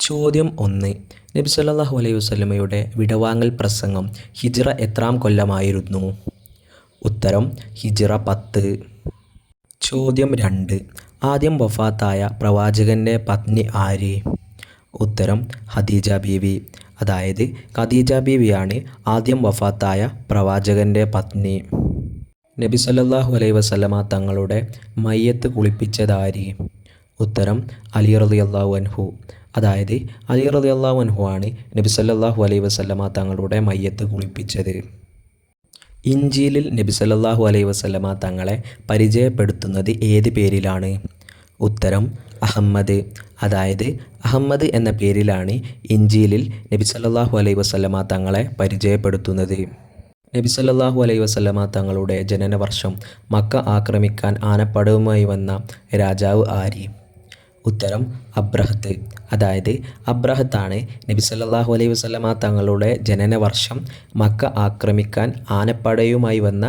ചോദ്യം 1. നബി സല്ലല്ലാഹു അലൈഹി വസല്ലമയുടെ വിടവാങ്ങൽ പ്രസംഗം ഹിജ്റ എത്രാം കൊല്ലമായിരുന്നു? ഉത്തരം ഹിജ്റ 10. ചോദ്യം 2. ആദ്യം വഫാത്തായ പ്രവാചകൻ്റെ പത്നി ആര്? ഉത്തരം ഖദീജ ബീവി. അതായത് ഖദീജ ബീവിയാണ് ആദ്യം വഫാത്തായ പ്രവാചകൻ്റെ പത്നി. നബി സല്ലല്ലാഹു അലൈഹി വസല്ലമ തങ്ങളുടെ മയ്യത്ത് കുളിപ്പിച്ചതാര്? ഉത്തരം അലി റളിയല്ലാഹു അൻഹു. അതായത് അലി റളിയല്ലാഹു അൻഹു ആണ് നബി സല്ലല്ലാഹു അലൈഹി വസല്ലമ തങ്ങളുടെ മയ്യത്ത് കുളിപ്പിച്ചത്. ഇഞ്ചീലിൽ നബി സല്ലല്ലാഹു അലൈഹി വസല്ലമ തങ്ങളെ പരിചയപ്പെടുത്തുന്നത് ഏത് പേരിലാണ്? ഉത്തരം അഹമ്മദ്. അതായത് അഹമ്മദ് എന്ന പേരിലാണ് ഇഞ്ചീലിൽ നബി സല്ലല്ലാഹു അലൈഹി വസല്ലമ തങ്ങളെ പരിചയപ്പെടുത്തുന്നത്. നബി സല്ലല്ലാഹു അലൈഹി വസല്ലമ തങ്ങളുടെ ജനനവർഷം മക്ക ആക്രമിക്കാൻ ആനപ്പടവുമായി വന്ന രാജാവ് ആര്? ഉത്തരം അബ്രഹത്ത്. അതായത് അബ്രഹത്താണ് നബി സല്ലല്ലാഹു അലൈഹി വസല്ലമ തങ്ങളുടെ ജനനവർഷം മക്ക ആക്രമിക്കാൻ ആനപ്പടയുമായി വന്ന